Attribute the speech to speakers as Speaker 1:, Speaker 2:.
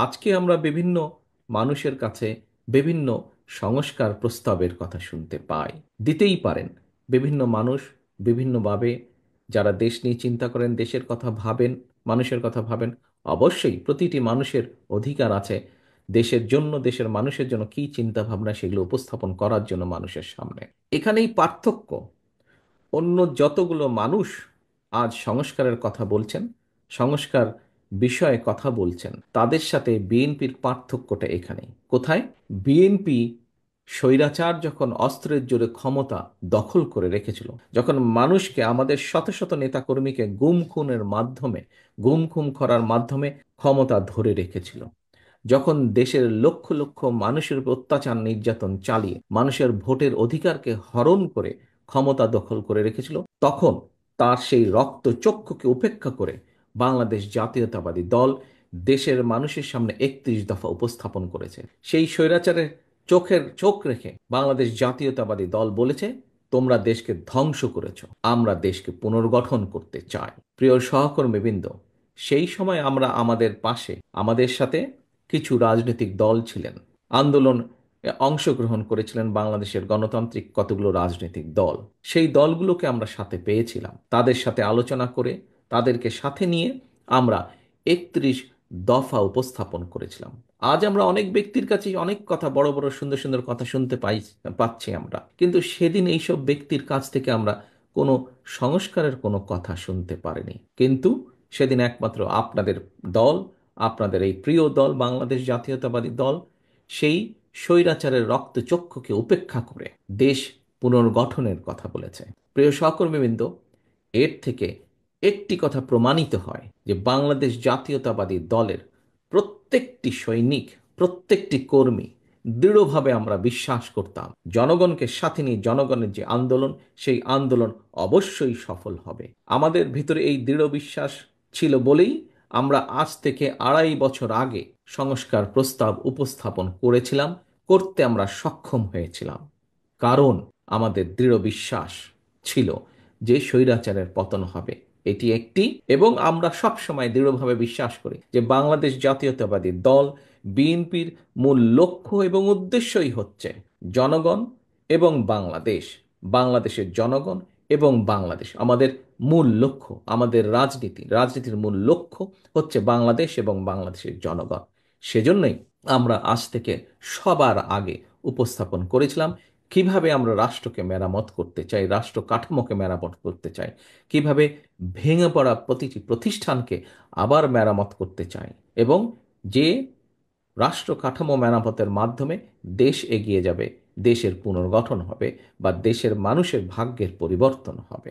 Speaker 1: আজকে আমরা বিভিন্ন মানুষের কাছে বিভিন্ন সংস্কার প্রস্তাবের কথা শুনতে পাই। দিতেই পারেন। বিভিন্ন মানুষ বিভিন্নভাবে, যারা দেশ নিয়ে চিন্তা করেন, দেশের কথা ভাবেন, মানুষের কথা ভাবেন। অবশ্যই প্রতিটি মানুষের অধিকার আছে দেশের জন্য, দেশের মানুষের জন্য কী চিন্তা ভাবনা সেগুলো উপস্থাপন করার জন্য মানুষের সামনে। এখানেই পার্থক্য। অন্য যতগুলো মানুষ আজ সংস্কারের কথা বলছেন, সংস্কার বিষয়ে কথা বলছেন, তাদের সাথে বিএনপির পার্থক্যটা এখানে কোথায়? বিএনপি স্বৈরাচার যখন অস্ত্রের জোরে ক্ষমতা দখল করে রেখেছিল, যখন মানুষকে, আমাদের শত শত নেতাকর্মীকে গুম খুনের মাধ্যমে, গুম খুন করার মাধ্যমে ক্ষমতা ধরে রেখেছিল, যখন দেশের লক্ষ লক্ষ মানুষের উপর অত্যাচার নির্যাতন চালিয়ে মানুষের ভোটের অধিকারকে হরণ করে ক্ষমতা দখল করে রেখেছিল, তখন তার সেই রক্তচক্ষুকে উপেক্ষা করে বাংলাদেশ জাতীয়তাবাদী দল দেশের মানুষের সামনে 31 দফা উপস্থাপন করেছে। সেই স্বৈরাচারের চোখের চোখ রেখে বাংলাদেশ জাতীয়তাবাদী দল বলেছে, তোমরা দেশকে ধ্বংস করেছ, আমরা দেশকে পুনর্গঠন করতে চাই। প্রিয় সহকর্মীবৃন্দ, সেই সময় আমরা, আমাদের পাশে, আমাদের সাথে কিছু রাজনৈতিক দল ছিলেন, আন্দোলন অংশগ্রহণ করেছিলেন বাংলাদেশের গণতান্ত্রিক কতগুলো রাজনৈতিক দল। সেই দলগুলোকে আমরা সাথে পেয়েছিলাম, তাদের সাথে আলোচনা করে তাদেরকে সাথে নিয়ে আমরা 31 দফা উপস্থাপন করেছিলাম। আজ আমরা অনেক ব্যক্তির কাছে অনেক কথা, বড় বড় সুন্দর সুন্দর কথা শুনতে পাচ্ছি আমরা, কিন্তু সেদিন এইসব ব্যক্তির কাছ থেকে আমরা কোনো সংস্কারের কোনো কথা শুনতে পারিনি। কিন্তু সেদিন একমাত্র আপনাদের দল, আপনাদের এই প্রিয় দল বাংলাদেশ জাতীয়তাবাদী দল, সেই স্বৈরাচারের রক্তচক্ষুকে উপেক্ষা করে দেশ পুনর্গঠনের কথা বলেছে। প্রিয় সহকর্মীবৃন্দ, এর থেকে একটি কথা প্রমাণিত হয় যে বাংলাদেশ জাতীয়তাবাদী দলের প্রত্যেকটি সৈনিক, প্রত্যেকটি কর্মী দৃঢ়ভাবে আমরা বিশ্বাস করতাম, জনগণকে সাথে নিয়ে জনগণের যে আন্দোলন, সেই আন্দোলন অবশ্যই সফল হবে। আমাদের ভিতরে এই দৃঢ় বিশ্বাস ছিল বলেই আমরা আজ থেকে 2.5 বছর আগে সংস্কার প্রস্তাব উপস্থাপন করেছিলাম, করতে আমরা সক্ষম হয়েছিলাম। কারণ আমাদের দৃঢ় বিশ্বাস ছিল যে স্বৈরাচারের পতন হবে, এটি একটি, এবং আমরা সব সময় দৃঢ়ভাবে বিশ্বাস করি যে বাংলাদেশ জাতীয়তাবাদী দল বিএনপির মূল লক্ষ্য এবং উদ্দেশ্যই হচ্ছে জনগণ এবং বাংলাদেশ, বাংলাদেশের জনগণ এবং বাংলাদেশ। আমাদের মূল লক্ষ্য, আমাদের রাজনীতির মূল লক্ষ্য হচ্ছে বাংলাদেশ এবং বাংলাদেশের জনগণ। সেজন্যই আমরা আজ থেকে সবার আগে উপস্থাপন করেছিলাম কিভাবে আমরা রাষ্ট্রকে মেরামত করতে চাই, রাষ্ট্র কাঠামোকে মেরামত করতে চাই, কিভাবে ভেঙে পড়া প্রতিটি প্রতিষ্ঠানকে আবার মেরামত করতে চাই, এবং যে রাষ্ট্র কাঠামো মেরামতের মাধ্যমে দেশ এগিয়ে যাবে, দেশের পুনর্গঠন হবে, বা দেশের মানুষের ভাগ্যের পরিবর্তন হবে।